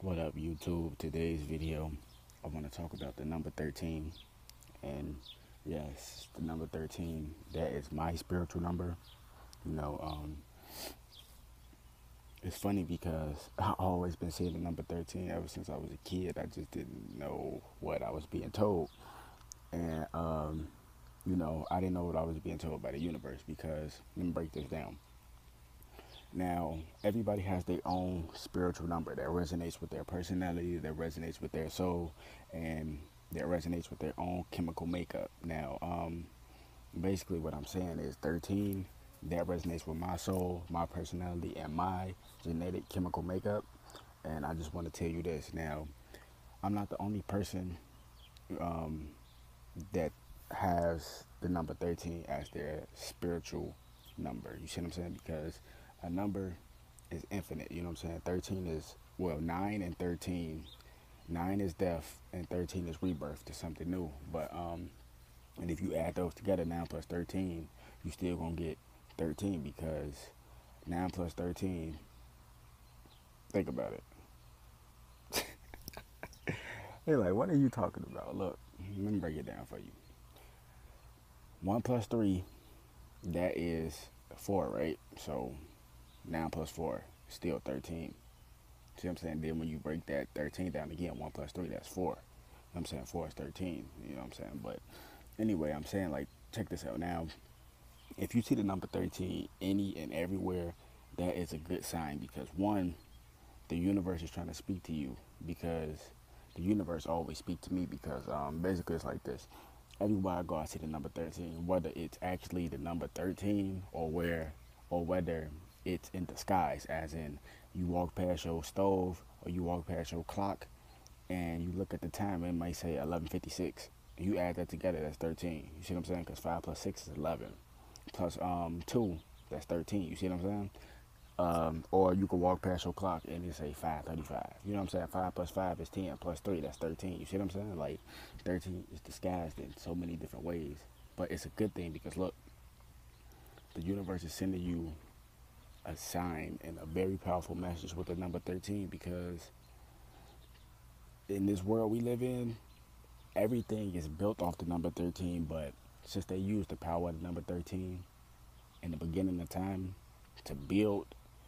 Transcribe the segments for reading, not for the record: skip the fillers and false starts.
What up, YouTube? Today's video, I want to talk about the number 13. And yes, the number 13, that is my spiritual number. You know, it's funny because I always been seeing the number 13 ever since I was a kid. I just didn't know what I was being told. And, I didn't know what I was being told by the universe because, let me break this down. Now, everybody has their own spiritual number that resonates with their personality, that resonates with their soul, and that resonates with their own chemical makeup. Now, basically, what I'm saying is 13, that resonates with my soul, my personality, and my genetic chemical makeup. And I just want to tell you this. Now, I'm not the only person that has the number 13 as their spiritual number. You see what I'm saying? Because a number is infinite. You know what I'm saying? 13 is, 9 and 13. 9 is death and 13 is rebirth to something new. And if you add those together, 9 plus 13, you still gonna get 13 because 9 plus 13, think about it. They're like, what are you talking about? Look, let me break it down for you. 1 plus 3, that is 4, right? So 9 plus 4 is still 13. See what I'm saying? Then when you break that 13 down again, 1 plus 3, that's 4. I'm saying 4 is 13. You know what I'm saying? But anyway, I'm saying, like, check this out. Now, if you see the number 13 any and everywhere, that is a good sign because, one, the universe is trying to speak to you because the universe always speaks to me because basically it's like this. Everywhere I go, I see the number 13, whether it's actually the number 13 or whether it's in disguise, as in you walk past your stove or you walk past your clock and you look at the time, it might say 11:56. You add that together, that's 13. You see what I'm saying? Because 5 plus 6 is 11. Plus 2, that's 13. You see what I'm saying? Or you could walk past your clock and it say 5:35. You know what I'm saying? 5 plus 5 is 10. Plus 3, that's 13. You see what I'm saying? Like, 13 is disguised in so many different ways. But it's a good thing because, look, the universe is sending you a sign and a very powerful message with the number 13 because in this world we live in, everything is built off the number 13. But since they use the power of the number 13 in the beginning of time to build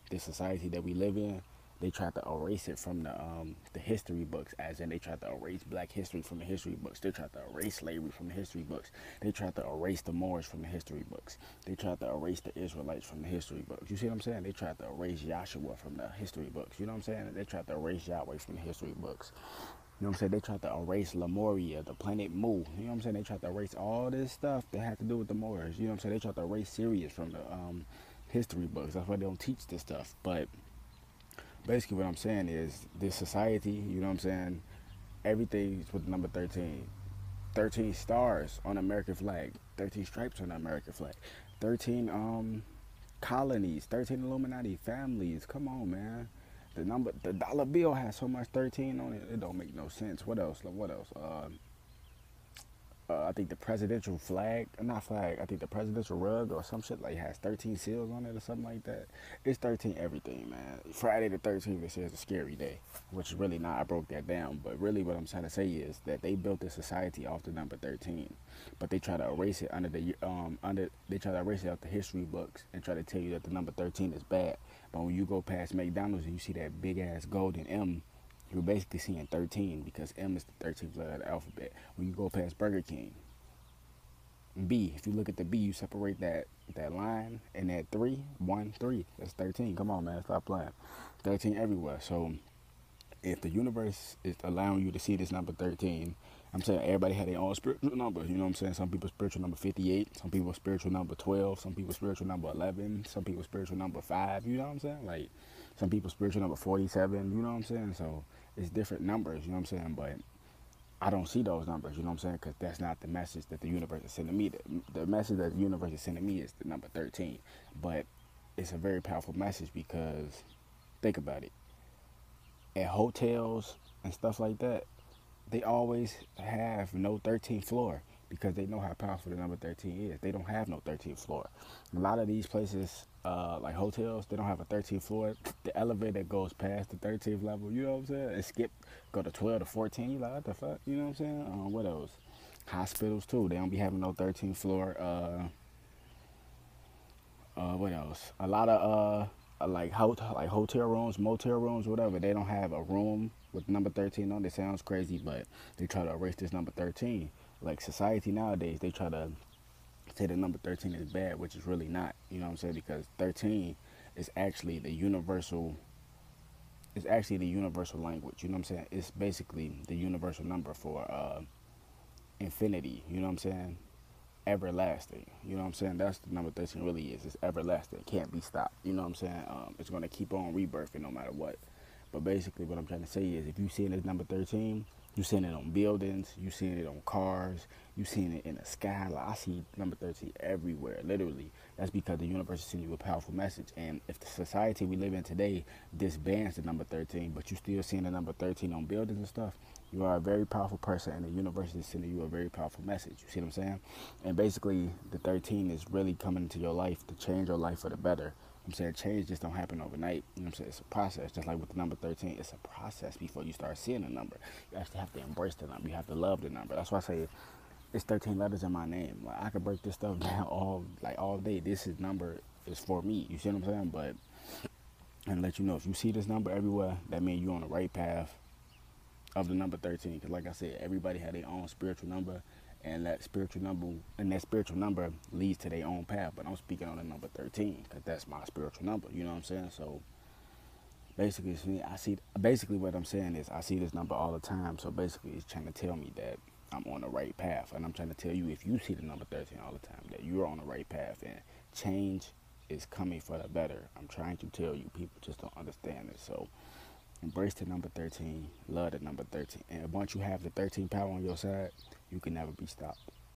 the society that we live in, they tried to erase it from the history books, as in they tried to erase black history from the history books. They tried to erase slavery from the history books. They tried to erase the Moors from the history books. They tried to erase the Israelites from the history books. You see what I'm saying? They tried to erase Joshua from the history books. You know what I'm saying? They tried to erase Yahweh from the history books. You know what I'm saying? They tried to erase Lemuria, the planet Mu. You know what I'm saying? They tried to erase all this stuff that had to do with the Moors. You know what I'm saying? They tried to erase Sirius from the history books. That's why they don't teach this stuff. But basically what I'm saying is this society, you know what I'm saying, everything's with the number 13. 13 stars on the American flag, 13 stripes on the American flag, 13 colonies, 13 Illuminati families. Come on, man. The dollar bill has so much 13 on it, it don't make no sense. What else? What else? I think the presidential flag, not flag, I think the presidential rug or some shit like has 13 seals on it or something like that. It's 13 everything, man. Friday the 13th, it says a scary day, which is really not. I broke that down, but really what I'm trying to say is that they built this society off the number 13, but they try to erase it they try to erase it out the history books and try to tell you that the number 13 is bad. But when you go past McDonald's and you see that big ass golden M, you're basically seeing 13 because M is the 13th letter of the alphabet. When you go past Burger King, B, if you look at the B, you separate that line and that 3, 1, 3. That's 13. Come on, man, stop playing. 13 everywhere. So if the universe is allowing you to see this number 13, I'm saying everybody had their own spiritual number. You know what I'm saying? Some people spiritual number 58, some people spiritual number 12, some people spiritual number 11, some people spiritual number 5. You know what I'm saying? Like some people spiritual number 47. You know what I'm saying? So it's different numbers. You know what I'm saying? But I don't see those numbers, you know what I'm saying? Because that's not the message that the universe is sending me. The message that the universe is sending me is the number 13. But it's a very powerful message because, think about it. At hotels and stuff like that, they always have no 13th floor because they know how powerful the number 13 is. They don't have no 13th floor. A lot of these places, like hotels, they don't have a 13th floor. The elevator goes past the 13th level, you know what I'm saying? And skip, go to 12 to 14, you like, what the fuck, you know what I'm saying? What else? Hospitals, too, they don't be having no 13th floor. What else? A lot of like hotel rooms, motel rooms, whatever. They don't have a room with number 13 on it. It sounds crazy, but they try to erase this number 13. Like society nowadays, they try to say the number 13 is bad, which is really not. You know what I'm saying? Because 13 is actually the universal. It's actually the universal language. You know what I'm saying? It's basically the universal number for infinity. You know what I'm saying? Everlasting. You know what I'm saying? That's the number 13 really is. It's everlasting. It can't be stopped. You know what I'm saying? It's going to keep on rebirthing no matter what. But basically what I'm trying to say is if you seeing this number 13, you seeing it on buildings, you seeing it on cars, you seeing it in the sky. Like I see number 13 everywhere, literally. That's because the universe is sending you a powerful message. And if the society we live in today disbands the number 13, but you still seeing the number 13 on buildings and stuff, you are a very powerful person, and the universe is sending you a very powerful message. You see what I'm saying? And basically, the 13 is really coming into your life to change your life for the better. I'm saying change just don't happen overnight. You know what I'm saying? It's a process. Just like with the number 13, it's a process before you start seeing the number. You actually have to embrace the number. You have to love the number. That's why I say it's 13 letters in my name. Like I could break this stuff down all day. This is number is for me. You see what I'm saying? But and let you know if you see this number everywhere, that means you're on the right path of the number 13. Because like I said, everybody had their own spiritual number, and that spiritual number leads to their own path. But I'm speaking on the number 13 because that's my spiritual number. You know what I'm saying? So basically, it's me. Basically what I'm saying is I see this number all the time. So basically, it's trying to tell me that I'm on the right path, and I'm trying to tell you if you see the number 13 all the time that you're on the right path and change is coming for the better. I'm trying to tell you, people just don't understand it. So embrace the number 13, love the number 13. And once you have the 13 power on your side, you can never be stopped.